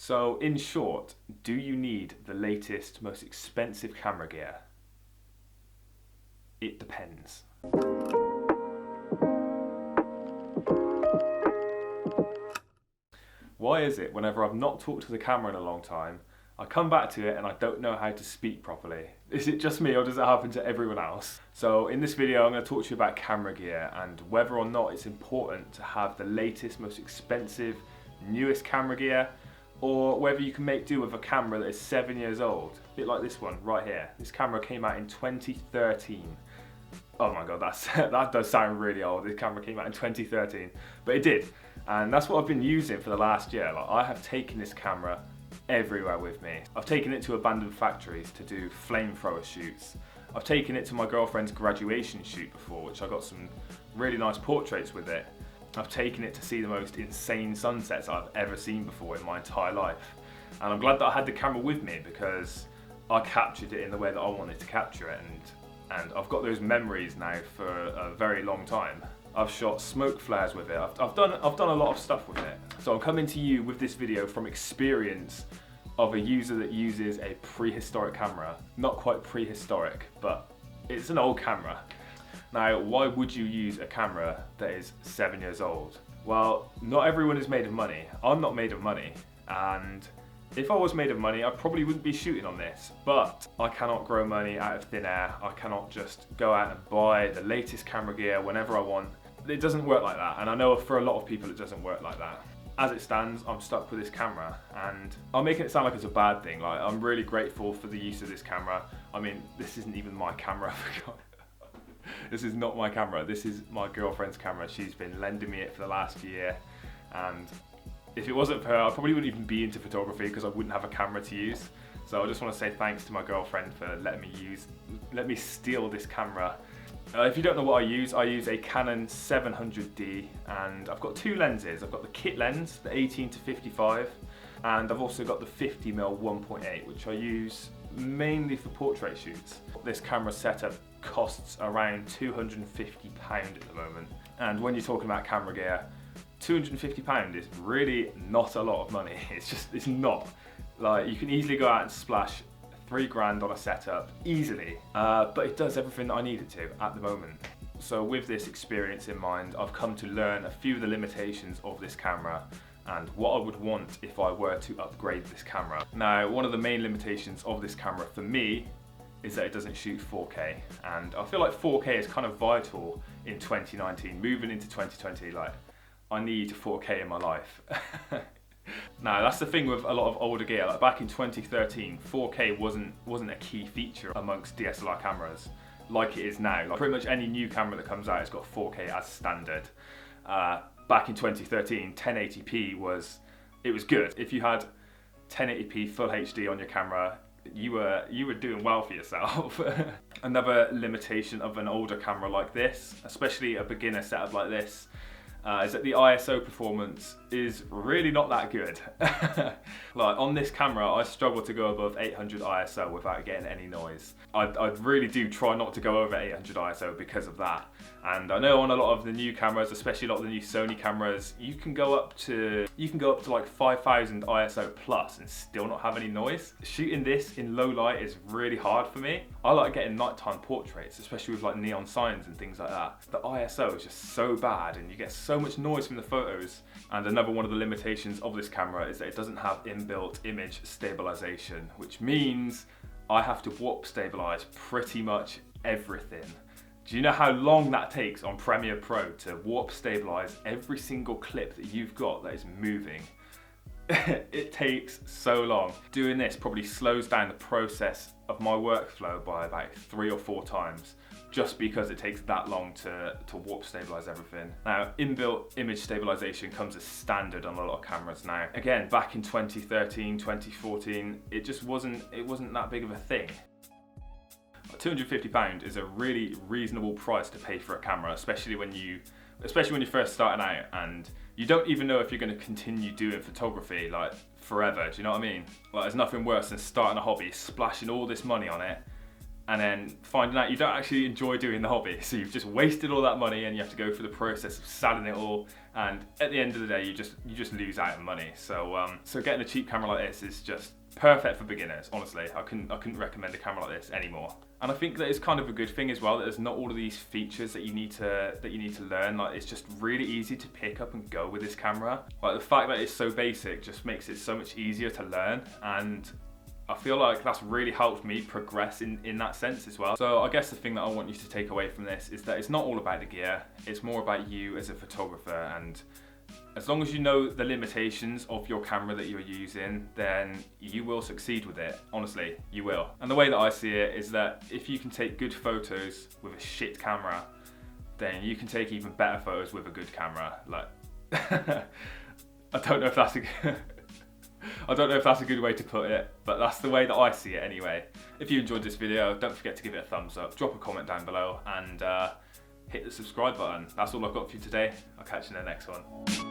So, in short, do you need the latest, most expensive camera gear? It depends. Why is it whenever I've not talked to the camera in a long time, I come back to it and I don't know how to speak properly? Is it just me or does it happen to everyone else? So in this video I'm going to talk to you about camera gear and whether or not it's important to have the latest, most expensive, newest camera gear, or whether you can make do with a camera that is 7 years old. A bit like this one right here. This camera came out in 2013. Oh my god, that does sound really old. This camera came out in 2013, but it did. And that's what I've been using for the last year. Like, I have taken this camera everywhere with me. I've taken it to abandoned factories to do flamethrower shoots. I've taken it to my girlfriend's graduation shoot before, which I got some really nice portraits with it. I've taken it to see the most insane sunsets I've ever seen before in my entire life. And I'm glad that I had the camera with me because I captured it in the way that I wanted to capture it, and I've got those memories now for a very long time. I've shot smoke flares with it. I've done a lot of stuff with it. So I'm coming to you with this video from experience of a user that uses a prehistoric camera. Not quite prehistoric, but it's an old camera. Now, why would you use a camera that is 7 years old? Well, not everyone is made of money. I'm not made of money, and if I was made of money, I probably wouldn't be shooting on this, but I cannot grow money out of thin air. I cannot just go out and buy the latest camera gear whenever I want. It doesn't work like that, and I know for a lot of people it doesn't work like that. As it stands, I'm stuck with this camera, and I'm making it sound like it's a bad thing. Like, I'm really grateful for the use of this camera. I mean, this isn't even my camera. This is not my camera. This is my girlfriend's camera. She's been lending me it for the last year, and if it wasn't for her, I probably wouldn't even be into photography because I wouldn't have a camera to use. So I just want to say thanks to my girlfriend for letting me steal this camera. If you don't know what I use a Canon 700D, and I've got two lenses. I've got the kit lens, the 18-55, and I've also got the 50mm 1.8, which I use mainly for portrait shoots. This camera setup costs around £250 at the moment, and when you're talking about camera gear, £250 is really not a lot of money. It's not. Like, you can easily go out and splash £3 on a setup easily, but it does everything that I need it to at the moment. So with this experience in mind, I've come to learn a few of the limitations of this camera and what I would want if I were to upgrade this camera. Now, one of the main limitations of this camera for me is that it doesn't shoot 4K, and I feel like 4K is kind of vital in 2019, moving into 2020. Like, I need 4K in my life. Now, that's the thing with a lot of older gear. Like, back in 2013, 4K wasn't a key feature amongst DSLR cameras like it is now. Like, pretty much any new camera that comes out has got 4K as standard. Back in 2013, 1080p was good. If you had 1080p full HD on your camera, you were doing well for yourself. Another limitation of an older camera like this, especially a beginner setup like this, is that the ISO performance is really not that good. Like, on this camera, I struggle to go above 800 ISO without getting any noise. I really do try not to go over 800 ISO because of that. And I know on a lot of the new cameras, especially a lot of the new Sony cameras, you can go up to like 5000 ISO plus and still not have any noise. Shooting this in low light is really hard for me. I like getting nighttime portraits, especially with like neon signs and things like that. The ISO is just so bad and you get so much noise from the photos. And another one of the limitations of this camera is that it doesn't have inbuilt image stabilization, which means I have to warp stabilize pretty much everything. Do you know how long that takes on Premiere Pro to warp stabilize every single clip that you've got that is moving? It takes so long. Doing this probably slows down the process of my workflow by about 3 or 4 times, just because it takes that long to warp stabilize everything. Now, inbuilt image stabilization comes as standard on a lot of cameras now. Again, back in 2013, 2014, it wasn't that big of a thing. £250 is a really reasonable price to pay for a camera, especially when you're first starting out and you don't even know if you're going to continue doing photography like forever. Do you know what I mean? Like, there's nothing worse than starting a hobby, splashing all this money on it, and then finding out you don't actually enjoy doing the hobby. So you've just wasted all that money and you have to go through the process of selling it all, and at the end of the day you just lose out on money. So getting a cheap camera like this is just perfect for beginners. Honestly, I couldn't recommend a camera like this anymore. And I think that it's kind of a good thing as well that there's not all of these features that you need to learn. Like, it's just really easy to pick up and go with this camera. Like, the fact that it's so basic just makes it so much easier to learn, and I feel like that's really helped me progress in that sense as well. So I guess the thing that I want you to take away from this is that it's not all about the gear, it's more about you as a photographer. And as long as you know the limitations of your camera that you're using, then you will succeed with it. Honestly, you will. And the way that I see it is that if you can take good photos with a shit camera, then you can take even better photos with a good camera. Like, I don't know if that's a good way to put it, but that's the way that I see it anyway. If you enjoyed this video, don't forget to give it a thumbs up, drop a comment down below, and hit the subscribe button. That's all I've got for you today. I'll catch you in the next one.